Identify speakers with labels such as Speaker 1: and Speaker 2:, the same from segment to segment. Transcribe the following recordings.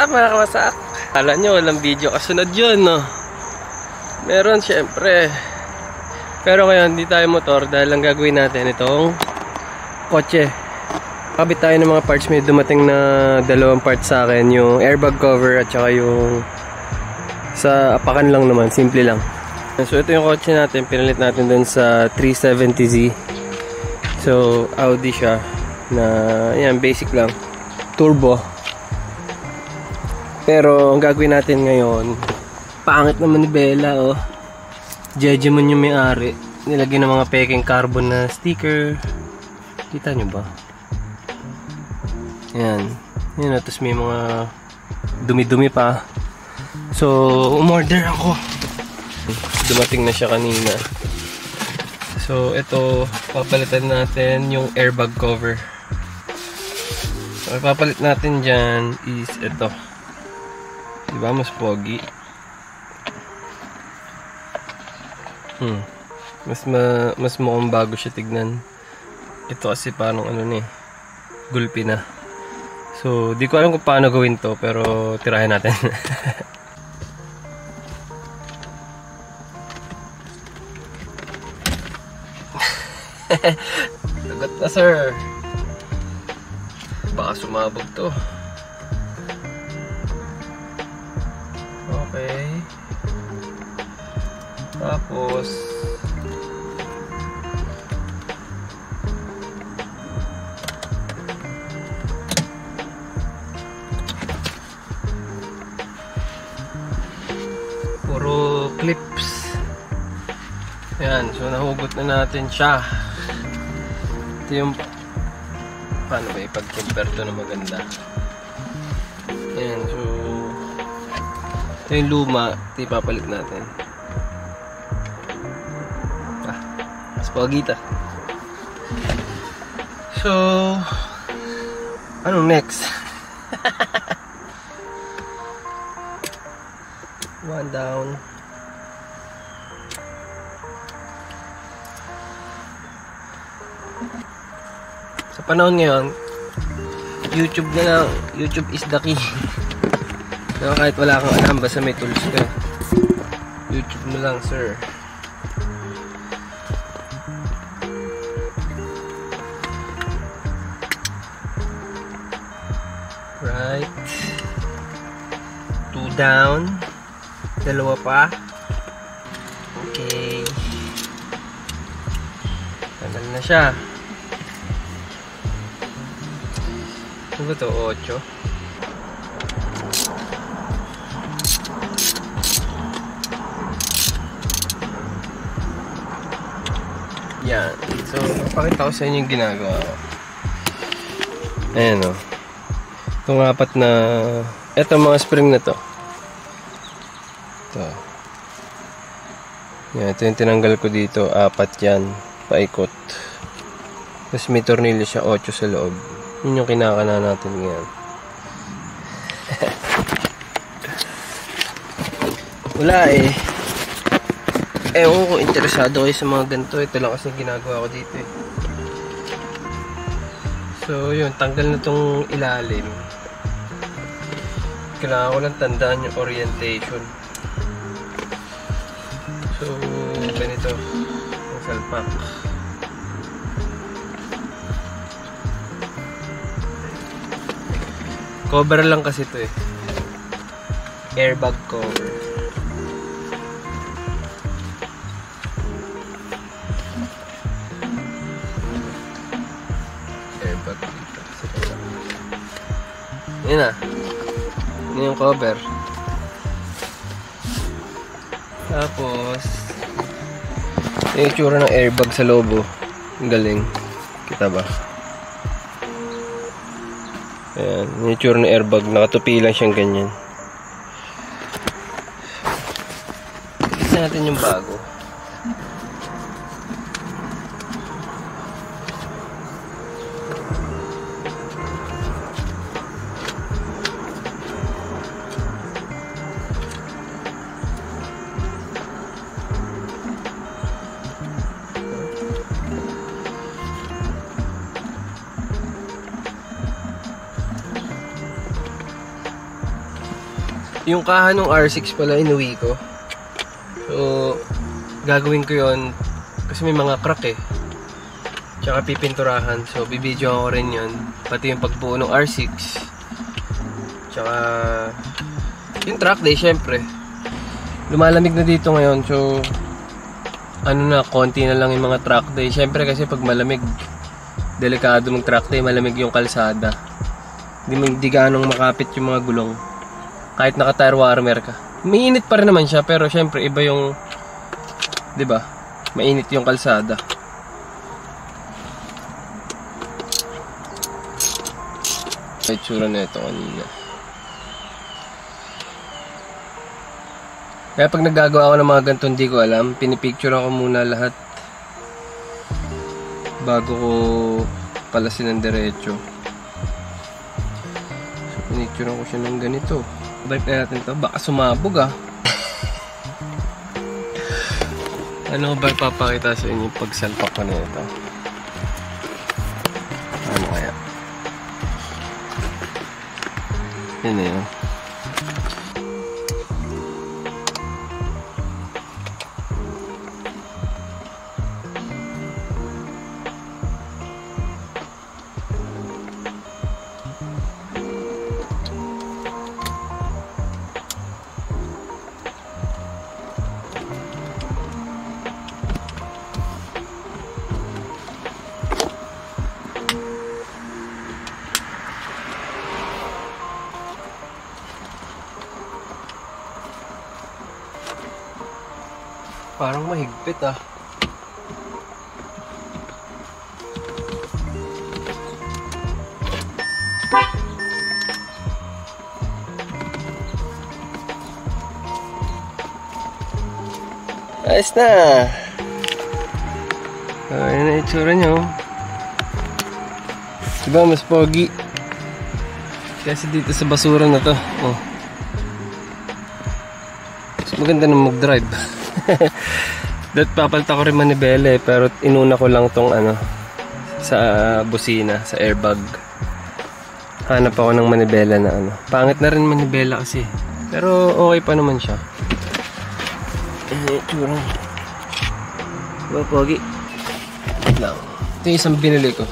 Speaker 1: up mga kawasak? Kala nyo walang video kasunod yun, no? Meron syempre. Pero ngayon hindi tayo motor dahil ang gagawin natin itong kotse. Kabit tayo ng mga parts. May dumating na dalawang parts sa akin, yung airbag cover at saka yung sa apakan lang naman, simple lang. So ito yung kotse natin, pinalit natin dun sa 370Z. So Audi siya na yan, basic lang, turbo. Pero ang gagawin natin ngayon, pangit naman ni Bella, oh. Jejemon yung may-ari. Nilagyan ng mga peking carbon na sticker. Kita nyo ba? Yan. Yan, tapos may mga dumi-dumi pa. So, umorder ako. Dumating na siya kanina. So, ito, papalitan natin yung airbag cover. So, papalit natin dyan is ito. Diba? Mas pogi. Mas mukhang bago siya tignan. Ito kasi parang ano ni, gulpi na. So, di ko alam kung paano gawin to, pero tirahin natin. Lagot na, sir. Baka sumabog to. Okay. Tapos puro clips. Ayan, so nahugot na natin siya. Ito yung paano ba ipag-compare to na maganda. Ayan, so ito yung luma, ito ipapalit natin. Mas pagita. So anong next? One down. Sa panahon ngayon, YouTube na lang. YouTube is the key. So, kahit wala kang alam, basta may tools ka, YouTube na lang, sir. Right. 2 down. Dalawa pa. Okay. Tagal na siya. Ano ba ito? 8. Yan. So, pakita ko sa inyo yung ginagawa ko. Ayan, o. Itong apat na, eto mga spring na to. Ito. Yan, ito yung tinanggal ko dito. 4 yan. Paikot. Tapos may tornilyo siya, 8 sa loob. Yun yung kinakana natin ngayon. Wala eh. Ewan ko, interesado kayo sa mga ganito. Ito lang kasi ginagawa ko dito eh. So yun, tanggal na tong ilalim. Kailangan ko lang tandaan yung orientation. So ganito ang salpak. Cover lang kasi ito eh. Airbag cover. Airbag dito. Yan na. Yan yung cover. Tapos yung itsura ng airbag sa loob. Ang galing. Kita ba? Ayan, yung itsura ng airbag, nakatupi lang siyang ganyan. Isa natin yung bago. Yung kaha ng R6 pala inuwi ko. So, gagawin ko yon kasi may mga crack eh. Tsaka pipinturahan. So, bibidyo ko rin yun. Pati yung pagbuo ng R6. Tsaka, yung track day, syempre. Lumalamig na dito ngayon. So, ano na, konti na lang yung mga track day. Syempre kasi pag malamig, delikado mag track day, malamig yung kalsada. Di ganong makapit yung mga gulong. Kahit naka-tire warmer ka. Mainit pa rin naman siya, pero syempre iba yung, 'di ba? Mainit yung kalsada. May tsura na ito kanina. Kaya pag naggagawa ako ng mga ganito, hindi ko alam. Pinipicture ako muna lahat bago ko palasin ng diretso. So, pinicture ko siya ng ganito. Balik na natin to. Baka sumabog ah. Ano ba ipapakita sa inyo pagsalpak ko na ito? Ano kaya? Yun na yun. Parang mahigpit ah. Ayos na. Ayan na itsura nyo. Diba mas pogi? Kasi dito sa basura na to. Oh. Mas maganda na mag-drive. That papalta ko rin manibela eh, pero inuna ko lang tong ano sa busina, sa airbag. Hanap ako ng manibela na ano. Pangit na rin manibela kasi. Pero okay pa naman siya. Tsura. Diba pogi? Lang. Ito yung isang binili ko.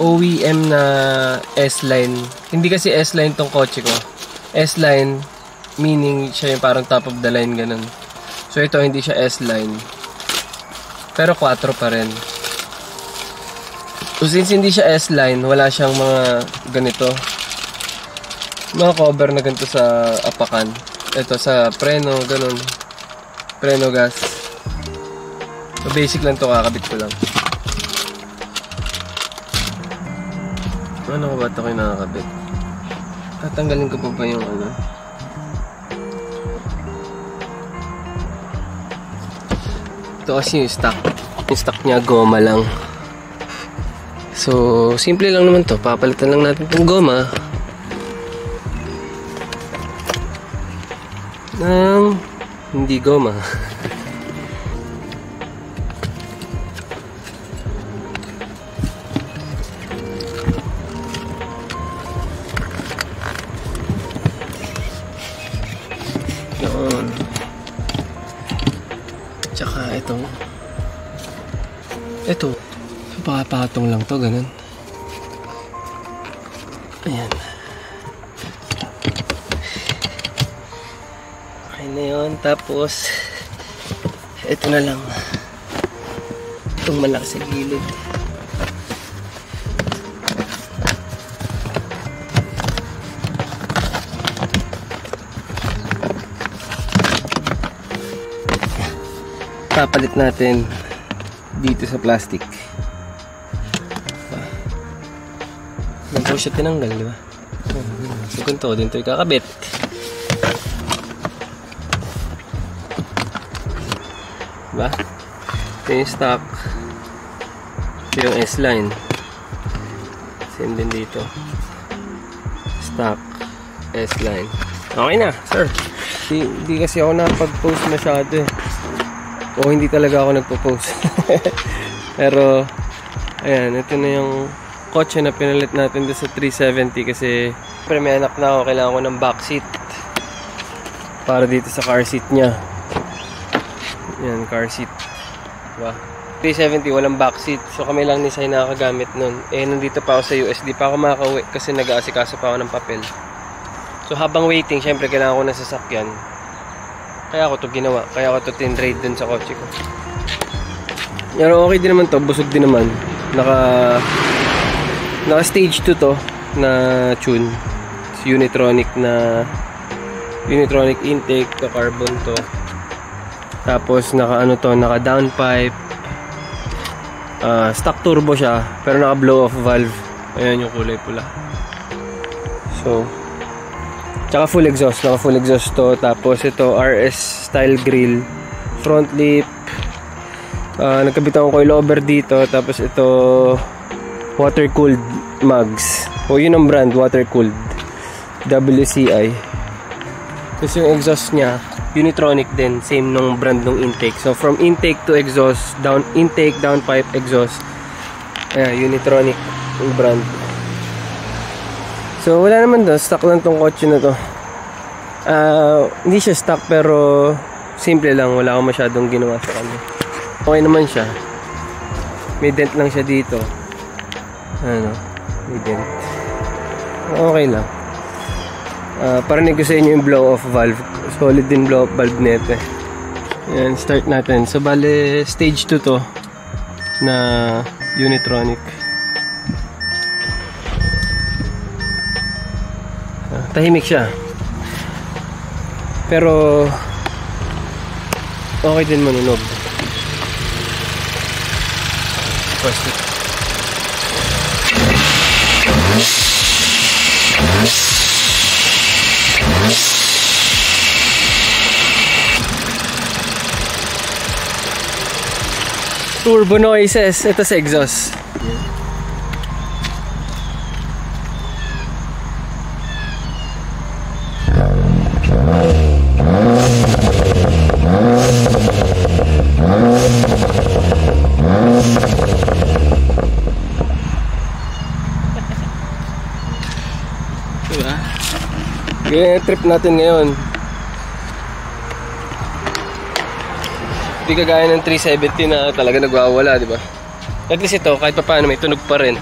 Speaker 1: OEM na S-Line. Hindi kasi S-Line tong kotse ko. S-Line meaning siya yung parang top of the line ganun. So ito hindi siya S-Line. Pero 4 pa rin. So since hindi siya S-Line, wala siyang mga ganito. Mga cover na ganito sa apakan. Ito sa preno, ganun. Preno gas. So basic lang to, kakabit ko lang. Ano ko ba ito kayo nakakabit? Tatanggalin ko pa ba yung ano? Ito kasi yung stock. Yung stock niya goma lang. So, simple lang naman to. Papalitan lang natin itong goma ng hindi goma. Yun. Tsaka ito pakapatong lang to, ganun. Ayan. Okay na yun. Tapos ito na lang itong malaki sa gilid. Papalit natin dito sa plastic. Nagpo siya tinanggal, di ba? So ganito din ito ikakabit. Diba? Ito yung stock. Ito yung S-Line. Same din dito. Stock S-Line. Okay na, sir. Hindi kasi ako nakapag-post masyado eh. O hindi talaga ako nagpo-post. Pero ayan, ito na yung kotse na pinalit natin doon sa 370 kasi Pero may anak na ako, kailangan ko ng backseat para dito sa car seat niya. Yan, car seat. Diba? 370, walang backseat. So kami lang ni Sai nakakagamit nun. Eh, nandito pa ako sa US. Di pa ako makaka-uwi kasi nag-aasikaso pa ako ng papel. So habang waiting, syempre kailangan ko ng sasakyan. Kaya ako to ginawa. Kaya ako to tinrade dun sa kotse ko. Pero okay din naman to. Busog din naman. Naka stage 2 to na tune. Unitronic na Unitronic intake to, carbon to. Tapos naka downpipe. Stock turbo siya pero naka blow off valve. Ayan yung kulay pula. So tsaka full exhaust, naka full exhaust to. Tapos ito RS style grill, front lip. Nagkabit akong coilover dito. Tapos ito water cooled mugs. O yun ang brand, water cooled WCI. Tapos yung exhaust niya Unitronic din, same nung brand nung intake. So from intake to exhaust, down intake, downpipe, exhaust. Unitronic yung brand. So wala naman doon, stock lang tong kotse na to. Hindi siya stock pero simple lang, wala akong masyadong ginawa sa kanya. Okay naman siya. May dent lang siya dito. May dent. Okay lang. Parinig ko sa inyo yung blow off valve. Solid din blow off valve nito eh. Yan, start natin. So bale stage 2 to na Unitronic. Tahimik siya. Pero okay din manunog. First turbo noises. Ito sa exhaust. Diba? Ganyan trip natin ngayon. Hindi kagaya ng 370 na talaga nagwawala, di ba? At least ito, kahit pa paano may tunog pa rin.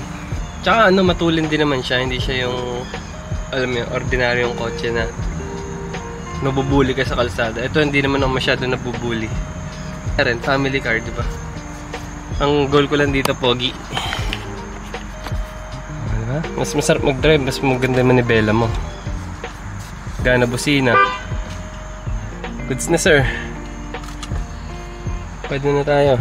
Speaker 1: Tsaka matulin din naman siya. Hindi siya yung, alam mo yung ordinaryong kotse na nabubuli ka sa kalsada. Ito hindi naman ako masyado nabubuli. Rin, family car, di ba? Ang goal ko lang dito, pogi. Diba? Mas masarap mag-drive, mas maganda yung manibela mo. Gana busina. Goods na, sir. Pwede na tayo.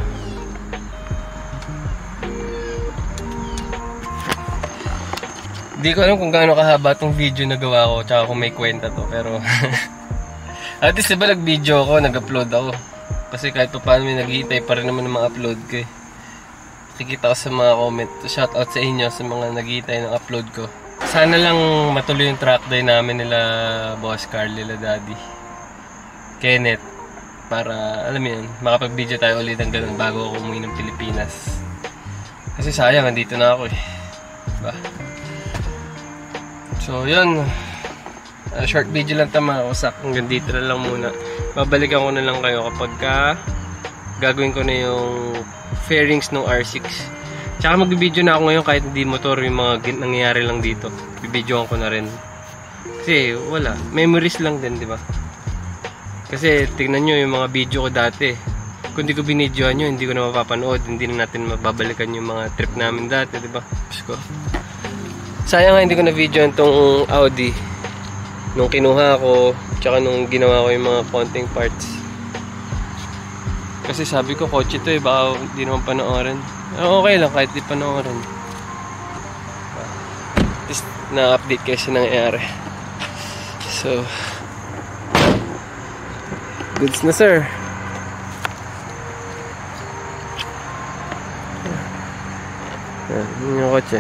Speaker 1: Hindi ko alam kung gaano kahaba itong video na gawa ko, tsaka kung may kwenta to, pero at least diba nag-video ako, nag-upload ako. Kasi kahit pa paano may naghihintay pa rin naman ng mga upload ko eh. Kikita ko sa mga comment. Shoutout sa inyo sa mga naghihintay ng upload ko. Sana lang matuloy yung track day namin nila Boss Carl, nila Daddy Kenneth. Para, alam mo yun, makapag-video tayo ulit ng ganun bago ako umuwi ng Pilipinas. Kasi sayang, andito na ako eh. Diba? So, yun. Short video lang tama ako. Hanggang dito na lang muna. Babalikan ko na lang kayo kapag gagawin ko na yung fairings ng R6. Tsaka mag-video na ako ngayon kahit hindi motor yung mga nangyayari lang dito. Bibidyoan ko na rin. Kasi, wala. Memories lang din, di ba? Kasi tingnan nyo yung mga video ko dati. Kung hindi ko binidyohan nyo, hindi ko na mapapanood. Hindi na natin mababalikan yung mga trip namin dati, diba? Sayang nga hindi ko na videohan tong Audi nung kinuha ko, tsaka nung ginawa ko yung mga konting parts. Kasi sabi ko, kotse to eh, baka hindi naman panoorin. Okay lang kahit di panoorin. At least na-update kasi nangyayari. So goods na, sir. Yan yung kotse.